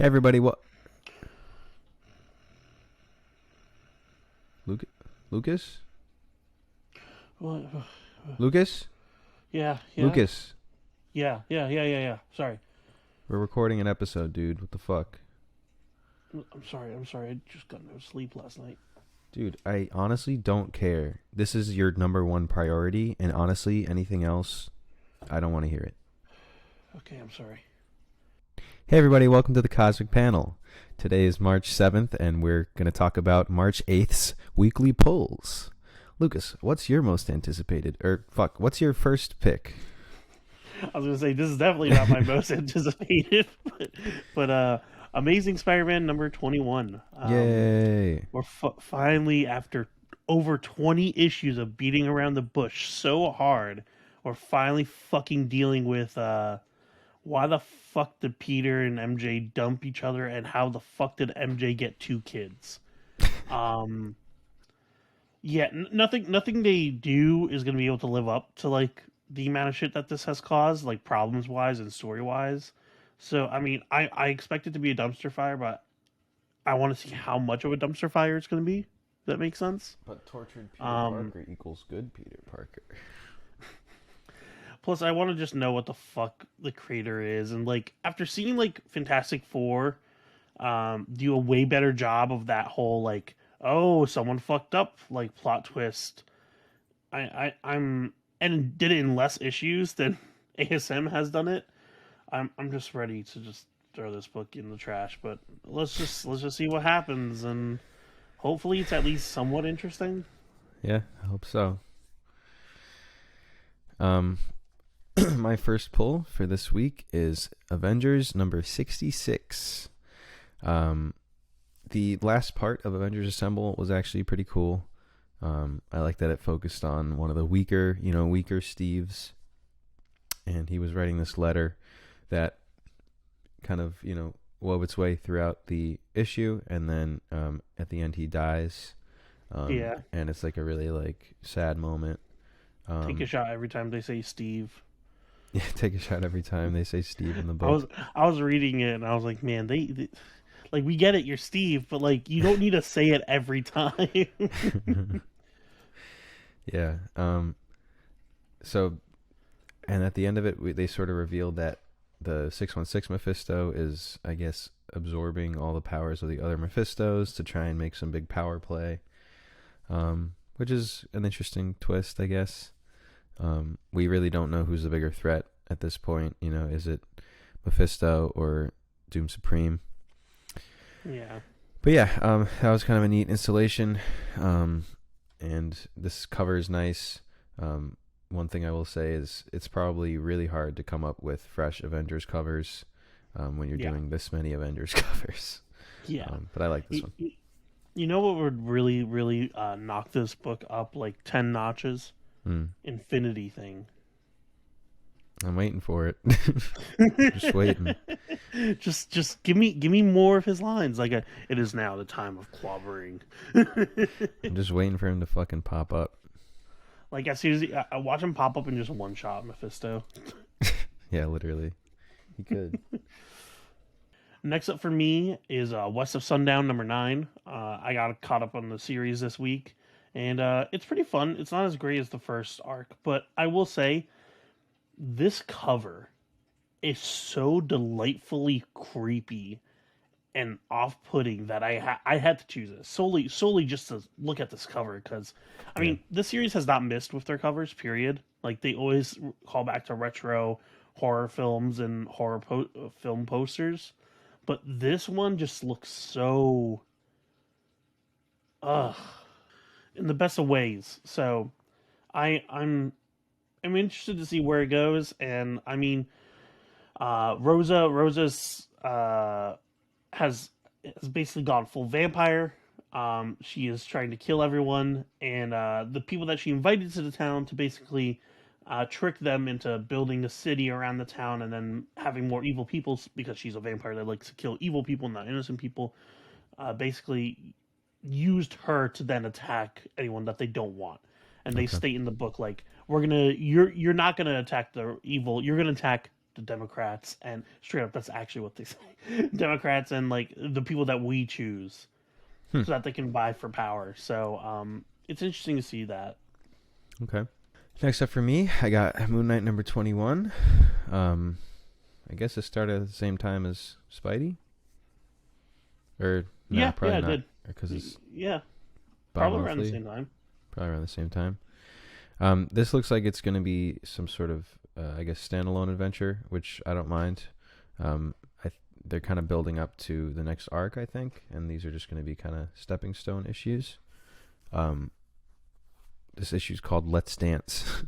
Hey everybody, what? Luke, Lucas, What? Lucas, Yeah, yeah, Lucas. yeah. Sorry. We're recording an episode, dude. What the fuck, I'm sorry. I just got no sleep last night. dude? I honestly don't care. This is your number one priority, and honestly, anything else, I don't want to hear it. Okay, I'm sorry. Hey everybody, welcome to the Cosmic Panel. Today is March 7th, and we're gonna talk about March 8th's weekly polls. Lucas, what's your most anticipated? What's your first pick? I was gonna say this is definitely not my most anticipated, but Amazing Spider-Man number 21. Yay! We're finally, after over 20 issues of beating around the bush so hard, we're finally fucking dealing with why the fuck did Peter and MJ dump each other, and how the fuck did MJ get two kids? Um, yeah, nothing they do is gonna be able to live up to like the amount of shit that this has caused, like problems wise and story wise. So I mean, I expect it to be a dumpster fire, but I want to see how much of a dumpster fire it's gonna be. Does that make sense? But tortured Peter Um, Parker equals good Peter Parker. Plus, I want to just know what the fuck the creator is, and like after seeing like Fantastic Four, do a way better job of that whole like, oh, someone fucked up like plot twist. I'm and did it in less issues than ASM has done it. I'm just ready to just throw this book in the trash. But let's just see what happens, and hopefully it's at least somewhat interesting. Yeah, I hope so. Um, my first pull for this week is Avengers number 66. The last part of Avengers Assemble was actually pretty cool. I like that it focused on one of the weaker Steves, and he was writing this letter that kind of, wove its way throughout the issue, and then at the end he dies. Yeah, And it's like a really like sad moment. take a Um, shot every time they say Steve. yeah, take a shot every time they say Steve in the I was book. I was reading it and I was like, man, they like we get it, you're Steve, but like you don't need to say it every time. Yeah. So, and at the end of it, they sort of revealed that the 616 Mephisto is, I guess, absorbing all the powers of the other Mephistos to try and make some big power play. Which is an interesting twist, I guess. We really don't know who's the bigger threat at this point. Is it Mephisto or Doom Supreme? Yeah. But yeah, that was kind of a neat installation. And this cover is nice. One thing I will say is it's probably really hard to come up with fresh Avengers covers when you're Yeah. doing this many Avengers covers. Yeah. But I like this You, one. you know what would really knock this book up like 10 notches? Mm, Infinity thing. I'm waiting for it. Just waiting. just give me more of his lines. Like it is now the time of clobbering. I'm just waiting for him to fucking pop up. Like as soon as I watch him pop up in just one shot, Mephisto. Yeah, literally. He could. Next up for me is West of Sundown number 9. I got caught up on the series this week, and it's pretty fun. It's not as great as the first arc, but I will say this cover is so delightfully creepy and off-putting that I had to choose it solely just to look at this cover, because I Yeah. mean this series has not missed with their covers. Period. Like they always call back to retro horror films and film posters, but this one just looks so ugh in the best of ways. So I'm interested to see where it goes, and I mean Rosa's has basically gone full vampire. She is trying to kill everyone, and the people that she invited to the town to basically trick them into building a city around the town, and then having more evil people because she's a vampire that likes to kill evil people, not innocent people. Basically, used her to then attack anyone that they don't want, and they Okay. state in the book like, "You're not gonna attack the evil. You're gonna attack the Democrats and straight up, that's actually what they say. Democrats and like the people that we choose, Hmm. so that they can buy for power. So it's interesting to see that. Okay. Next up for me, I got Moon Knight number 21. I guess it started at the same time as Spidey. Or no, Yeah, probably it not, did. because it's Yeah, probably around the bi-monthly. same time. Probably around the same time. This looks like it's going to be some sort of, I guess, standalone adventure, which I don't mind. They're kind of building up to the next arc, I think, and these are just going to be kind of stepping stone issues. This issue is called Let's Dance.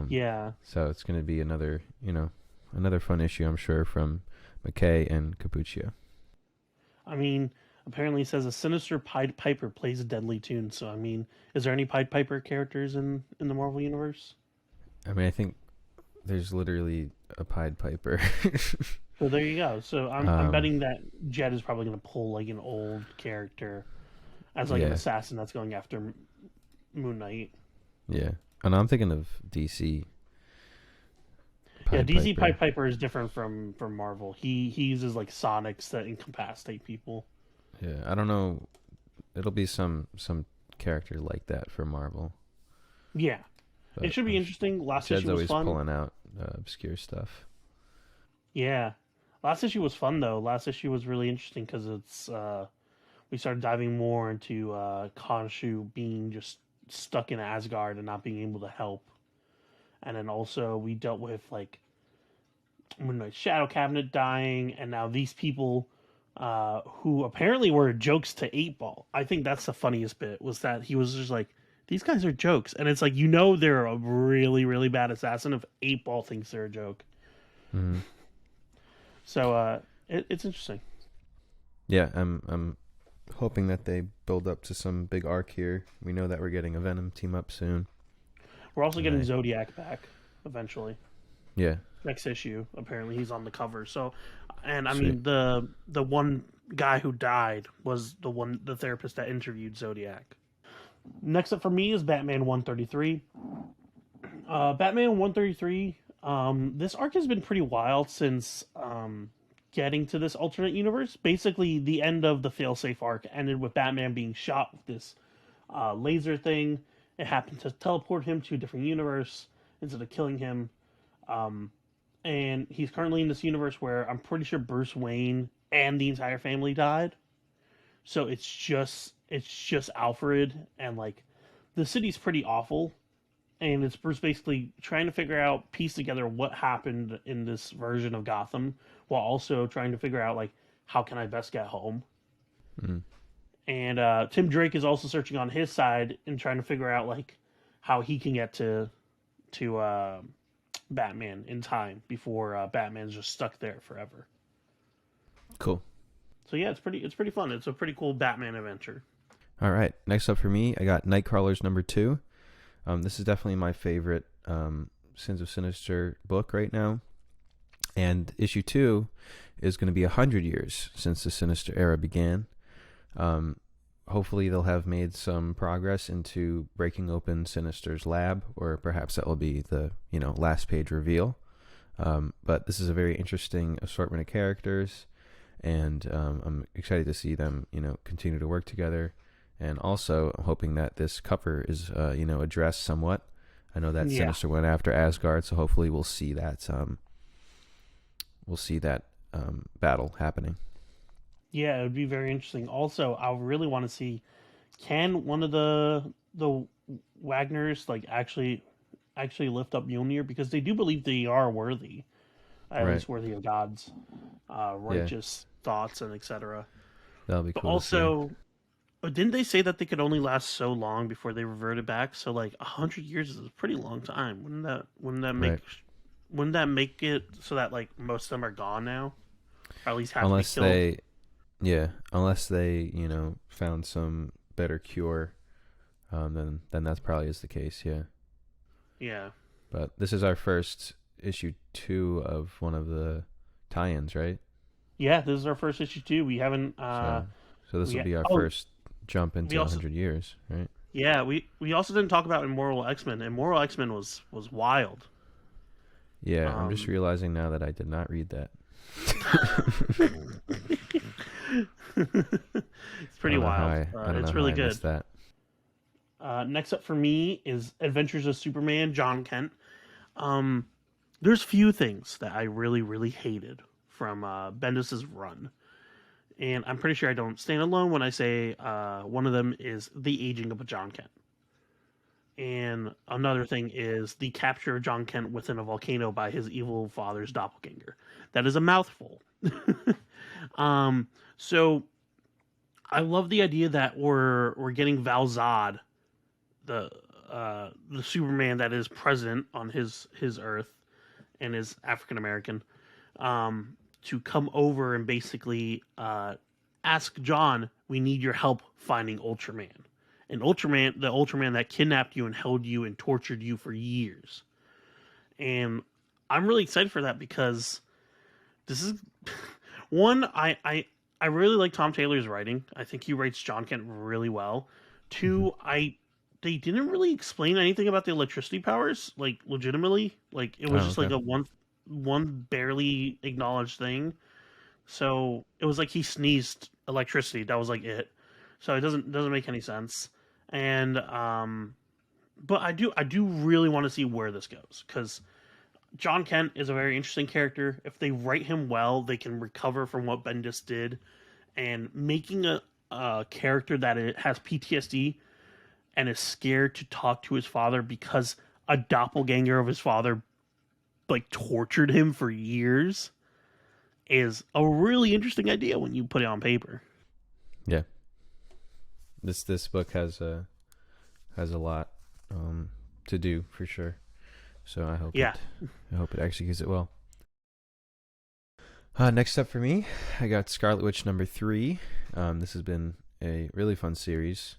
Yeah. So it's going to be another, another fun issue, I'm sure, from McKay and Capuccio. I mean, apparently it says a sinister Pied Piper plays a deadly tune. So, I mean, is there any Pied Piper characters in the Marvel universe? I mean, I think there's literally a Pied Piper. So there you go. So I'm um, betting that Jed is probably going to pull like an old character as like an yeah, assassin that's going after Moon Knight. yeah. And I'm thinking of DC Yeah, Pied DC Piper. Pied Piper is different from Marvel. He uses like sonics that incapacitate people. Yeah, I don't know. It'll be some character like that for Marvel. Yeah, But it should be interesting. Last Jed's issue was always fun. pulling out obscure stuff. Yeah, last issue was fun though. Last issue was really interesting because it's we started diving more into Khonshu being just stuck in Asgard and not being able to help, and then also we dealt with like Moon Knight's Shadow Cabinet dying, and now these people who apparently were jokes to Eight Ball. I think that's the funniest bit was that he was just like, these guys are jokes, and it's like they're a really really bad assassin if Eight Ball thinks they're a joke. Mm-hmm. So it's interesting. Yeah, I'm hoping that they build up to some big arc here. We know that we're getting a Venom team up soon. We're also getting Right. Zodiac back eventually. Yeah. Next issue, apparently he's on the cover. So, and I Sweet. mean the one guy who died was the therapist that interviewed Zodiac. Next up for me is Batman 133. Batman 133. This arc has been pretty wild since getting to this alternate universe. Basically, the end of the failsafe arc ended with Batman being shot with this laser thing. It happened to teleport him to a different universe instead of killing him. Um, and he's currently in this universe where I'm pretty sure Bruce Wayne and the entire family died. So it's just Alfred, and like the city's pretty awful, and it's Bruce basically trying to figure out, piece together what happened in this version of Gotham, while also trying to figure out like how can I best get home. Mm. And Tim Drake is also searching on his side and trying to figure out like how he can get to Batman in time before Batman's just stuck there forever. Cool. So yeah, it's pretty fun. It's a pretty cool Batman adventure. All right. Next up for me, I got Nightcrawlers number 2. This is definitely my favorite Sins of Sinister book right now. And issue 2 is going to be 100 years since the Sinister era began. Hopefully they'll have made some progress into breaking open Sinister's lab, or perhaps that will be the last page reveal. But this is a very interesting assortment of characters, and I'm excited to see them continue to work together. And also, I'm hoping that this cover is addressed somewhat. I know that Yeah. Sinister went after Asgard, so hopefully we'll see that battle happening. Yeah, it would be very interesting. Also, I really want to see, can one of the Wagners like actually lift up Mjolnir, because they do believe they are worthy, at Right. least worthy of God's Yeah, righteous thoughts and etc. that'll be But cool to see. also, didn't they say that they could only last so long before they reverted back? So like 100 years is a pretty long time. Right. Wouldn't that make it so that like most of them are gone now, or at least have to be Unless killed? they found some better cure, then that's probably is the case. Yeah. Yeah. But this is our first issue 2 of one of the tie-ins, right? Yeah, this is our first issue too. We haven't. So this We will be our oh, first jump we into also 100 years, right? yeah we also didn't talk about Immoral X-Men. Immoral X-Men was wild. Yeah, I'm just realizing now that I did not read that. It's I pretty don't know how wild. I don't know It's how really I good. missed that. Next up for me is Adventures of Superman, John Kent. Um, there's few things that I really, really hated from Bendis's run, and I'm pretty sure I don't stand alone when I say one of them is the aging of a John Kent, and another thing is the capture of John Kent within a volcano by his evil father's doppelganger. That is a mouthful. um, so I love the idea that we're getting Val Zod, the Superman that is present on his Earth and is African American, to come over and basically ask John, "We need your help finding Ultraman." And Ultraman, the Ultraman that kidnapped you and held you and tortured you for years. And I'm really excited for that because this is one. I really like Tom Taylor's writing. I think he writes John Kent really well. Hmm. Two, I they didn't really explain anything about the electricity powers, like legitimately. Like it Oh, was just like okay. a one barely acknowledged thing. So it was like he sneezed electricity. That was like it. So it doesn't make any sense. And but I do really want to see where this goes because John Kent is a very interesting character. If they write him well, they can recover from what Bendis did, and making a character that has PTSD and is scared to talk to his father because a doppelganger of his father like tortured him for years is a really interesting idea when you put it on paper. Yeah. This book has a lot um to do for sure. So Yeah. I hope it executes it well. Next up for me, I got Scarlet Witch #3. This has been a really fun series.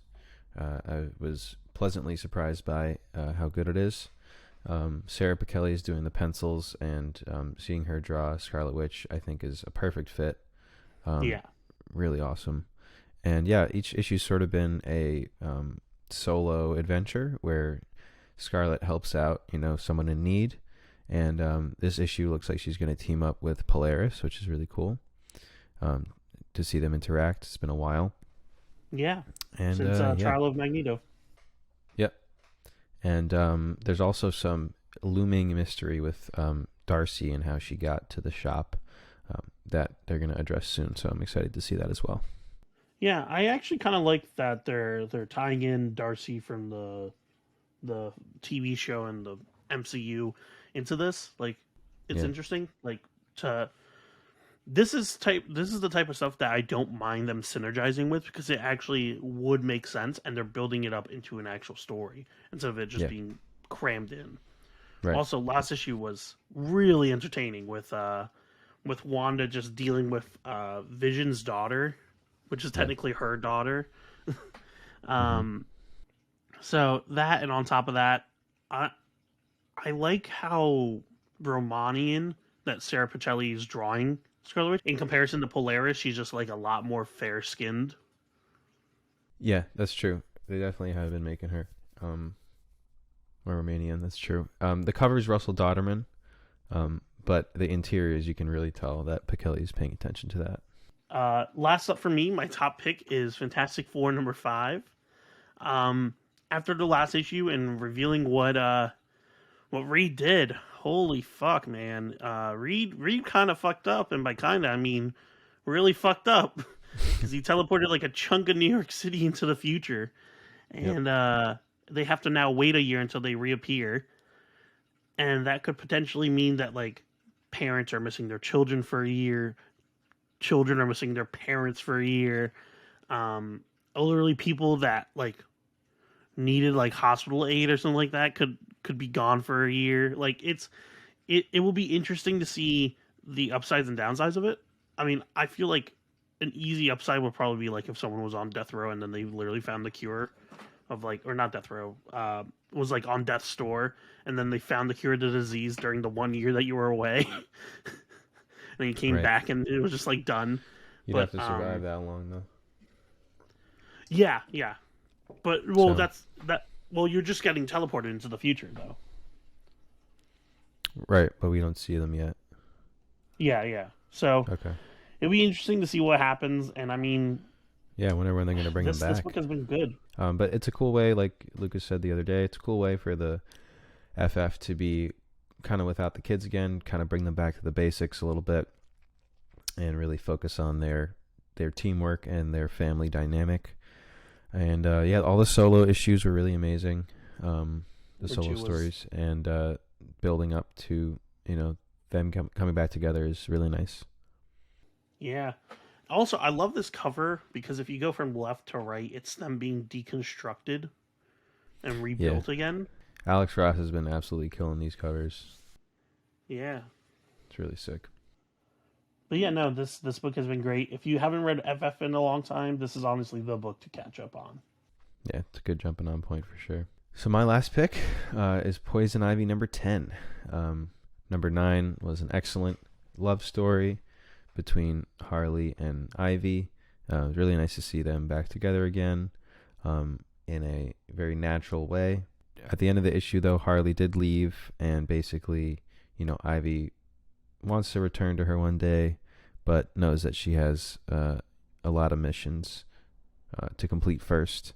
I was pleasantly surprised by how good it is. Sarah Pichelli is doing the pencils, and seeing her draw Scarlet Witch, I think, is a perfect fit. Um, Yeah. really awesome. And yeah, each issue's sort of been a solo adventure where Scarlet helps out, someone in need. And this issue looks like she's going to team up with Polaris, which is really cool um, to see them interact. It's been a while. Yeah. And Since yeah, Trial of Magneto. yep. And there's also some looming mystery with Darcy and how she got to the shop that they're going to address soon. So I'm excited to see that as well. Yeah, I actually kind of like that they're tying in Darcy from the TV show and the MCU into this. Like, it's Yeah, interesting. Like, to this is the type of stuff that I don't mind them synergizing with because it actually would make sense and they're building it up into an actual story instead of it just yeah, being crammed in. right. Also, last issue was really entertaining with Wanda just dealing with Vision's daughter, which is Yeah. technically her daughter. Mm-hmm. Um, so that, and on top of that, I I like how Romanian that Sarah Pacelli is drawing Scarlet Witch. In comparison to Polaris, she's just like a lot more fair skinned. Yeah, that's true. They definitely have been making her um, more Romanian. That's true. The cover is Russell Dodderman, but the interiors, you can really tell that Pichelli is paying attention to that. Last up for me, my top pick is Fantastic Four #5. Um, after the last issue and revealing what Reed did, holy fuck, man! Reed kind of fucked up, and by kind of I mean really fucked up because he teleported like a chunk of New York City into the future, Yep. and they have to now wait a year until they reappear, and that could potentially mean that like parents are missing their children for a year, children are missing their parents for a year, um, elderly people that like needed like hospital aid or something like that could be gone for a year. Like it will be interesting to see the upsides and downsides of it. I mean, I feel like an easy upside would probably be like if someone was on death row and then they literally found the cure of like, or not death row, was like on death's door and then they found the cure to the disease during the 1 year that you were away, and you came Right. back and it was just like done. You'd have But to survive that long, though. yeah, yeah. But well, So, that's that. Well, you're just getting teleported into the future, though. Right, but we don't see them yet. Yeah, yeah. So Okay. it'll be interesting to see what happens. And I mean, Yeah, I wonder when they're going to bring them this book back. has been good. But it's a cool way, like Lucas said the other day, it's a cool way for the FF to be kind of without the kids again, kind of bring them back to the basics a little bit, and really focus on their teamwork and their family dynamic. And yeah, all the solo issues were really amazing. The Which solo it was. stories and building up to them coming back together is really nice. Yeah. Also, I love this cover because if you go from left to right, it's them being deconstructed and Yeah, rebuilt again. Alex Ross has been absolutely killing these covers. Yeah. It's really sick. But yeah, no, this book has been great. If you haven't read FF in a long time, this is honestly the book to catch up on. Yeah, it's a good jumping on point for sure. So my last pick is Poison Ivy number 10. Number 9 was an excellent love story between Harley and Ivy. It was really nice to see them back together again in a very natural way. At the end of the issue, though, Harley did leave, and basically, Ivy wants to return to her one day, but knows that she has a lot of missions to complete first.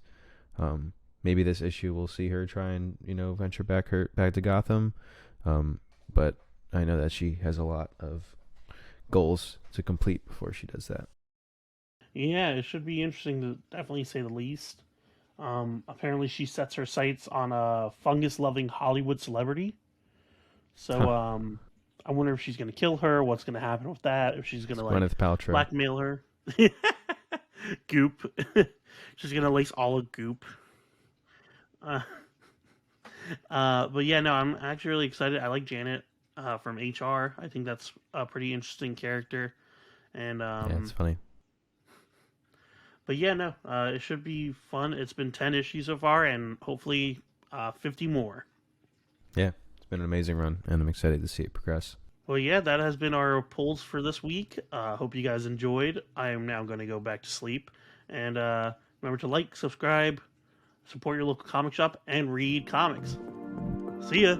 Maybe this issue will see her try and venture back to Gotham, but I know that she has a lot of goals to complete before she does that. Yeah, it should be interesting to definitely say the least. Apparently, she sets her sights on a fungus-loving Hollywood celebrity. So, Huh. I wonder if she's gonna kill her. What's gonna happen with that? If she's It's gonna like Gwyneth Paltrow. blackmail her. Goop. She's gonna lace all of goop. Uh, but yeah, no, I'm actually really excited. I like Janet from HR. I think that's a pretty interesting character. And Yeah, it's funny. but yeah, no, it should be fun. It's been 10 issues so far, and hopefully 50 more. Yeah, it's been an amazing run, and I'm excited to see it progress. Well, yeah, that has been our polls for this week. Hope you guys enjoyed. I am now going to go back to sleep. And remember to like, subscribe, support your local comic shop, and read comics. See ya!